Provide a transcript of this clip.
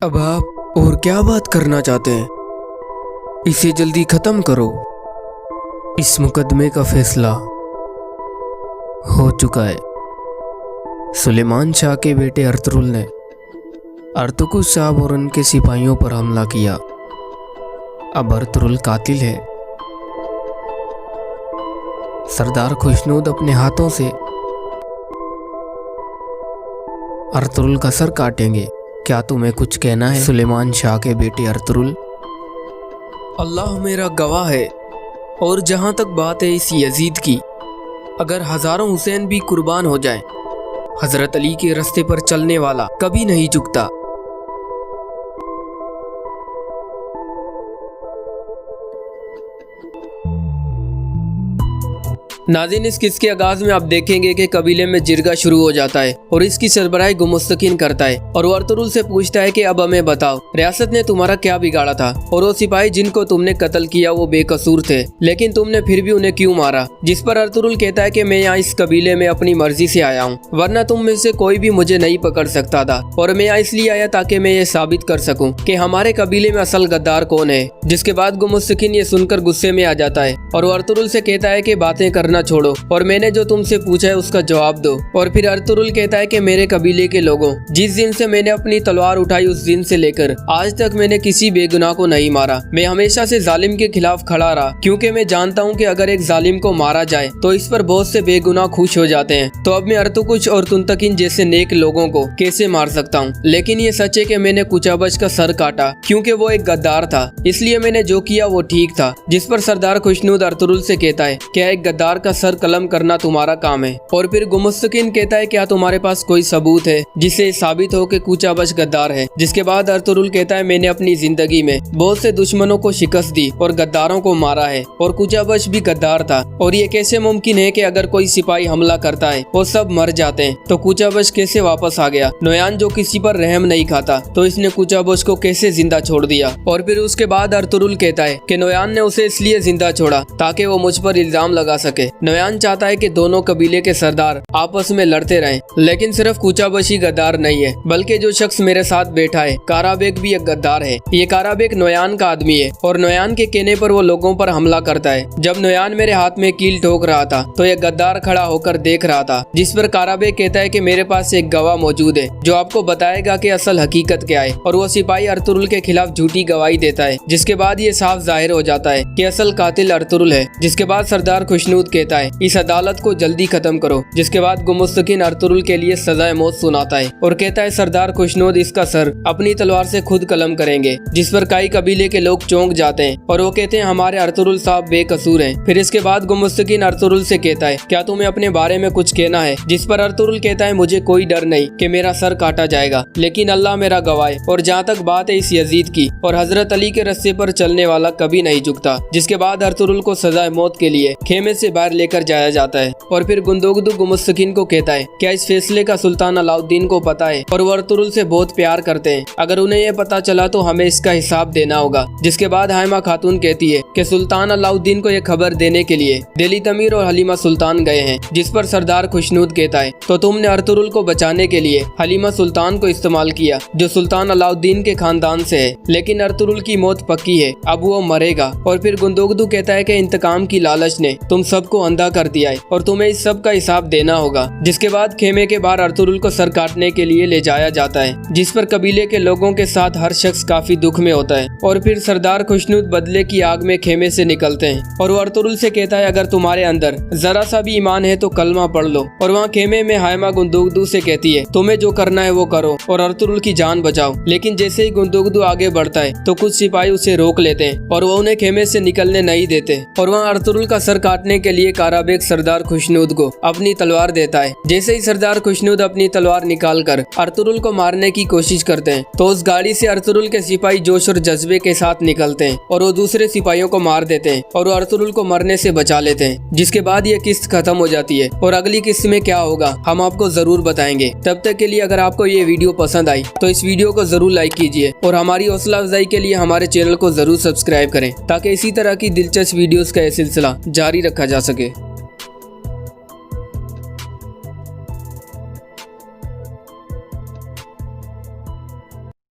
अब आप और क्या बात करना चाहते हैं? इसे जल्दी खत्म करो। इस मुकदमे का फैसला हो चुका है। सुलेमान शाह के बेटे अर्तुरुल ने अर्तुकुस साहब और उनके सिपाहियों पर हमला किया। अब अर्तुरुल कातिल है। सरदार खुशनूद अपने हाथों से अर्तुरुल का सर काटेंगे। क्या तुम्हें कुछ कहना है सुलेमान शाह के बेटे अर्तुरुल? अल्लाह मेरा गवाह है। और जहाँ तक बात है इस यजीद की, अगर हजारों हुसैन भी कुर्बान हो जाएं, हजरत अली के रास्ते पर चलने वाला कभी नहीं झुकता। नाज़रीन, इस किस्से के आगाज में आप देखेंगे कि कबीले में जिरगा शुरू हो जाता है और इसकी सरबराही गुमुस्तकीन करता है और वो अर्तुरुल से पूछता है कि अब हमें बताओ, रियासत ने तुम्हारा क्या बिगाड़ा था और वो सिपाही जिनको तुमने कत्ल किया वो बेकसूर थे, लेकिन तुमने फिर भी उन्हें क्यों मारा? जिस पर अर्तुरुल कहता है कि मैं यहाँ इस कबीले में अपनी मर्जी से आया हूँ, वरना तुम में से कोई भी मुझे नहीं पकड़ सकता था, और मैं यहाँ इसलिए आया ताकि मैं ये साबित कर सकूँ कि हमारे कबीले में असल गद्दार कौन है। जिसके बाद गुमुस्तकीन ये सुनकर गुस्से में आ जाता है और वो अर्तुरुल से कहता है कि बातें करना छोड़ो और मैंने जो तुमसे पूछा है उसका जवाब दो। और फिर अर्तुरुल कहता है कि मेरे कबीले के लोगों, जिस दिन से मैंने अपनी तलवार उठाई उस दिन से लेकर आज तक मैंने किसी बेगुनाह को नहीं मारा। मैं हमेशा से जालिम के खिलाफ खड़ा रहा, क्योंकि मैं जानता हूँ कि अगर एक जालिम को मारा जाए तो इस पर बहुत से बेगुनाह खुश हो जाते हैं। तो अब मैं अर्तुकुश और तुंतकिन जैसे नेक लोगों को कैसे मार सकता हूँ? लेकिन ये सच है कि मैंने कुचाबच का सर काटा क्योंकि वो एक गद्दार था, इसलिए मैंने जो किया वो ठीक था। जिस पर सरदार खुशनूद अर्तुरुल से कहता है क्या एक गद्दार का सर कलम करना तुम्हारा काम है? और फिर गुमुस्तकीन कहता है क्या तुम्हारे पास कोई सबूत है जिससे साबित हो कि कुचाबच गद्दार है? जिसके बाद अर्तुरुल कहता है मैंने अपनी जिंदगी में बहुत से दुश्मनों को शिकस्त दी और गद्दारों को मारा है और कुचाबच भी गद्दार था, और ये कैसे मुमकिन है कि अगर कोई सिपाही हमला करता है वो सब मर जाते हैं तो कुचाबच कैसे वापस आ गया? नोयान जो किसी पर रहम नहीं खाता तो इसने कुचाबच को कैसे जिंदा छोड़ दिया? और फिर उसके बाद अर्तुरुल कहता है कि नोयान ने उसे इसलिए जिंदा छोड़ा ताकि वो मुझ पर इल्जाम लगा सके। नोयान चाहता है कि दोनों कबीले के सरदार आपस में लड़ते रहें, लेकिन सिर्फ कुचाबच ही गद्दार नहीं है बल्कि जो शख्स मेरे साथ बैठा है काराबेग भी एक गद्दार है। ये काराबेग नोयान का आदमी है और नोयान के कहने पर वो लोगों पर हमला करता है। जब नोयान मेरे हाथ में कील ठोक रहा था तो ये गद्दार खड़ा होकर देख रहा था, जिस पर काराबेग कहता है कि मेरे पास एक गवाह मौजूद है जो आपको बताएगा कि असल हकीकत क्या है, और वो सिपाही अर्तुरुल के खिलाफ झूठी गवाही देता है। जिसके बाद ये साफ जाहिर हो जाता है कि असल कातिल अर्तुरुल है। जिसके बाद सरदार खुशनूद कहता है इस अदालत को जल्दी खत्म करो। जिसके बाद गुमुस्तकीन अर्तुरुल के लिए सजाए मौत सुनाता है और कहता है सरदार खुशनूद इसका सर अपनी तलवार से खुद कलम करेंगे। जिस पर कई कबीले के लोग चौंक जाते हैं और वो कहते हैं हमारे अर्तुरुल साहब बेकसूर हैं। फिर इसके बाद गुमुस्तकीन अर्तुरुल से कहता है क्या तुम्हें अपने बारे में कुछ कहना है? जिस पर अर्तुरुल कहता है मुझे कोई डर नहीं कि मेरा सर काटा जाएगा, लेकिन अल्लाह मेरा गवाह है। और जहाँ तक बात है इस यजीद की, और हजरत अली के रास्ते पर चलने वाला कभी नहीं झुकता। जिसके बाद अर्तुरुल को सजाए मौत के लिए खेमे से बाहर लेकर जाया जाता है और फिर गुंदोगदू गुमुस्तकीन को कहता है क्या इस फैसले का सुल्तान अलाउद्दीन को पता है और वो अर्तुरुल से बहुत प्यार करते हैं, अगर उन्हें ये पता चला तो हमें इसका हिसाब देना होगा। जिसके बाद हाइमा खातून कहती है कि सुल्तान अलाउद्दीन को ये खबर देने के लिए दिल्ली तमीर और हलीमा सुल्तान गए हैं। जिस पर सरदार खुशनूद कहता है तो तुमने अर्तुरुल को बचाने के लिए हलीमा सुल्तान को इस्तेमाल किया जो सुल्तान अलाउद्दीन के खानदान से है, लेकिन अर्तुरुल की मौत पक्की है, अब वो मरेगा। और फिर गुंदोगदू कहता है कि इंतकाम की लालच ने तुम सबको अंधा कर दिया है और तुम्हें इस सब का हिसाब देना होगा। जिसके बाद खेमे के बाहर अर्तुरुल को सर काटने के लिए ले जाया जाता है, जिस पर कबीले के लोगों के साथ हर शख्स काफी दुख में होता है। और फिर सरदार खुशनूद बदले की आग में खेमे से निकलते हैं और वो अर्तुरुल से कहता है अगर तुम्हारे अंदर जरा सा भी ईमान है तो कलमा पढ़ लो। और वहाँ खेमे में हाइमा गुंदोगदू से कहती है तुम्हें जो करना है वो करो और अर्तुरुल की जान बचाओ। लेकिन जैसे ही गुंदोगदू आगे बढ़ता है तो कुछ सिपाही उसे रोक लेते हैं और वो उन्हें खेमे से निकलने नहीं देते। और वहाँ अर्तुरुल का सर काटने के लिए काराबेग सरदार खुशनूद को अपनी तलवार देता है। जैसे ही सरदार खुशनूद अपनी तलवार निकालकर अर्तुरुल को मारने की कोशिश करते हैं तो उस गाड़ी से अर्तुरुल के सिपाही जोश और जज्बे के साथ निकलते हैं और वो दूसरे सिपाहियों को मार देते हैं और वो अर्तुरुल को मरने से बचा लेते हैं। जिसके बाद ये किस्त खत्म हो जाती है और अगली किस्त में क्या होगा हम आपको जरूर बताएंगे। तब तक के लिए अगर आपको ये वीडियो पसंद आई तो इस वीडियो को जरूर लाइक कीजिए और हमारी हौसला अफजाई के लिए हमारे चैनल को जरूर सब्सक्राइब करें ताकि इसी तरह की दिलचस्प वीडियोस का यह सिलसिला जारी रखा जा सके।